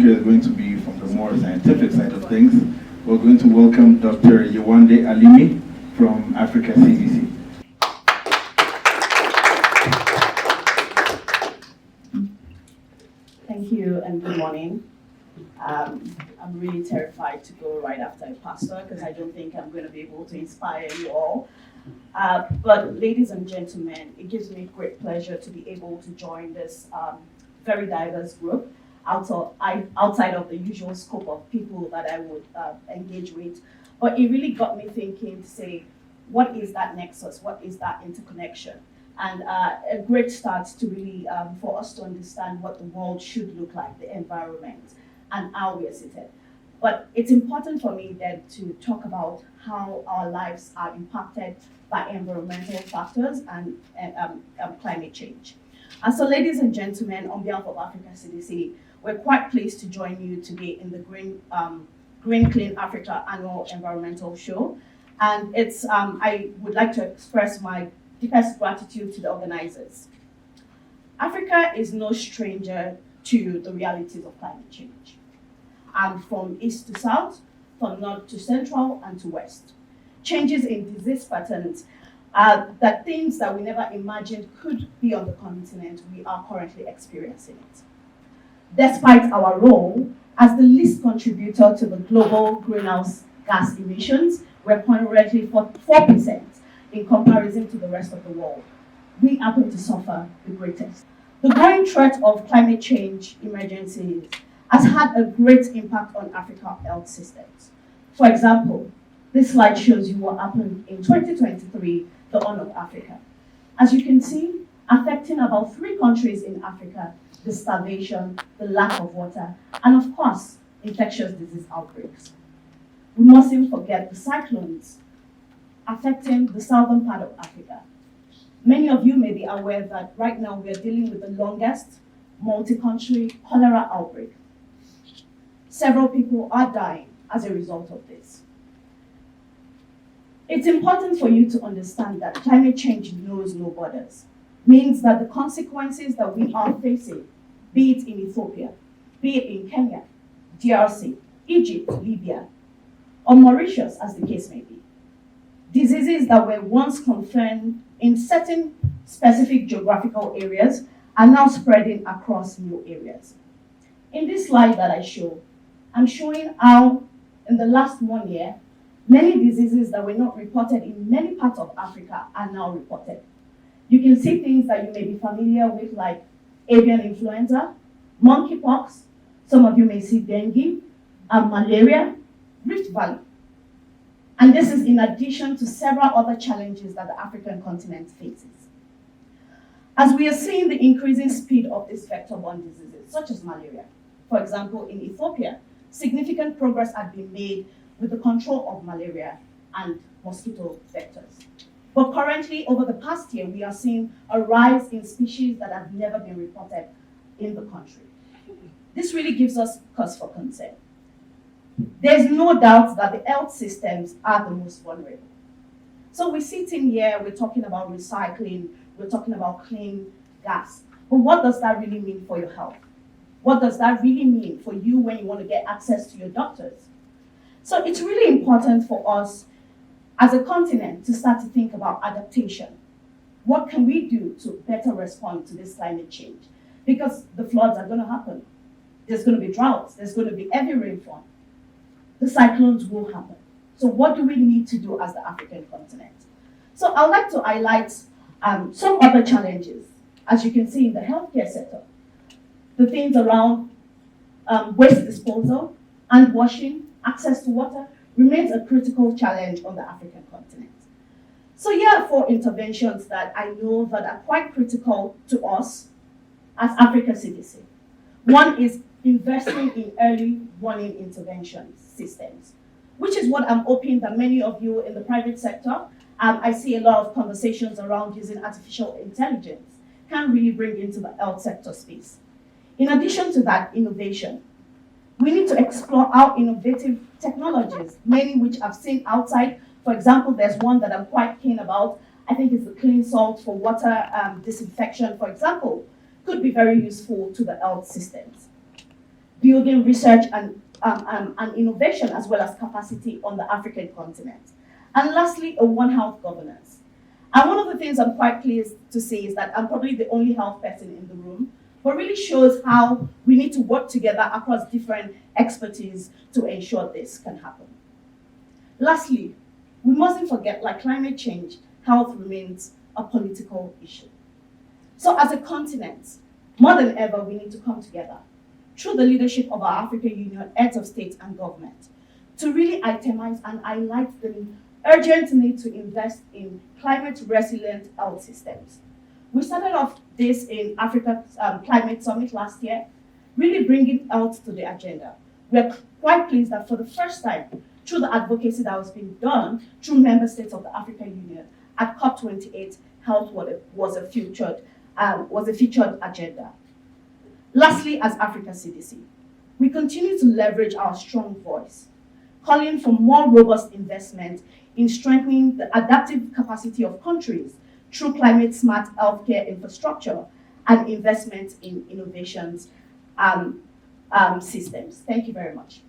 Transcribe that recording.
speaker is going to be from the more scientific side of things. We're going to welcome Dr. YEWANDE ALIMO from Africa CDC. Thank you and good morning. I'm really terrified to go right after a pastor because I don't think I'm going to be able to inspire you all. But ladies and gentlemen, it gives me great pleasure to be able to join this very diverse group outside of the usual scope of people that I would engage with. But it really got me thinking to say, what is that nexus? What is that interconnection? And a great start to really, for us to understand what the world should look like, the environment, and how we are seated. But it's important for me then to talk about how our lives are impacted by environmental factors and climate change. So ladies and gentlemen, on behalf of Africa CDC, we're quite pleased to join you today in the Green Clean Africa Annual Environmental Show. And it's I would like to express my deepest gratitude to the organizers. Africa is no stranger to the realities of climate change. And from east to south, from north to central and to west. Changes in disease patterns that things that we never imagined could be on the continent, we are currently experiencing it. Despite our role as the least contributor to the global greenhouse gas emissions, we're currently 4% in comparison to the rest of the world. We happen to suffer the greatest. The growing threat of climate change emergencies has had a great impact on Africa's health systems. For example, this slide shows you what happened in 2023, the Horn of Africa. As you can see, affecting about 3 countries in Africa, the starvation, the lack of water, and of course, infectious disease outbreaks. We mustn't forget the cyclones affecting the southern part of Africa. Many of you may be aware that right now we are dealing with the longest multi-country cholera outbreak. Several people are dying as a result of this. It's important for you to understand that climate change knows no borders, means that the consequences that we are facing, be it in Ethiopia, be it in Kenya, DRC, Egypt, Libya, or Mauritius, as the case may be, diseases that were once confined in certain specific geographical areas are now spreading across new areas. In this slide that I show, I'm showing how in the last 1 year, many diseases that were not reported in many parts of Africa are now reported. You can see things that you may be familiar with like avian influenza, monkeypox, some of you may see dengue, malaria, Rift Valley. And this is in addition to several other challenges that the African continent faces. As we are seeing the increasing speed of these vector-borne diseases, such as malaria, for example, in Ethiopia, significant progress has been made with the control of malaria and mosquito vectors. But currently, over the past year, we are seeing a rise in species that have never been reported in the country. This really gives us cause for concern. There's no doubt that the health systems are the most vulnerable. So we're sitting here, we're talking about recycling, we're talking about clean gas. But what does that really mean for your health? What does that really mean for you when you want to get access to your doctors? So it's really important for us as a continent to start to think about adaptation. What can we do to better respond to this climate change? Because the floods are going to happen. There's going to be droughts. There's going to be heavy rainfall. The cyclones will happen. So what do we need to do as the African continent? So I'd like to highlight some other challenges, as you can see in the healthcare sector. The things around waste disposal, hand washing, access to water remains a critical challenge on the African continent. So here are 4 interventions that I know that are quite critical to us as Africa CDC. One is investing in early warning intervention systems, which is what I'm hoping that many of you in the private sector, I see a lot of conversations around using artificial intelligence, can really bring into the health sector space. In addition to that, innovation. We need to explore how innovative technologies, many which I've seen outside. For example, there's one that I'm quite keen about. I think it's the clean salt for water disinfection, for example, could be very useful to the health systems. building research and innovation as well as capacity on the African continent. And lastly, a One Health governance. And one of the things I'm quite pleased to say is that I'm probably the only health person in the room, but really shows how we need to work together across different expertise to ensure this can happen. Lastly, we mustn't forget, like climate change, health remains a political issue. So as a continent, more than ever, we need to come together through the leadership of our African Union, heads of state and government, to really itemize and highlight the urgent need to invest in climate-resilient health systems. We started off this in Africa's Climate Summit last year, really bringing health to the agenda. We're quite pleased that for the first time, through the advocacy that was being done through member states of the African Union, at COP28, health was a featured agenda. Lastly, as Africa CDC, we continue to leverage our strong voice, calling for more robust investment in strengthening the adaptive capacity of countries through climate-smart healthcare infrastructure and investment in innovations systems. Thank you very much.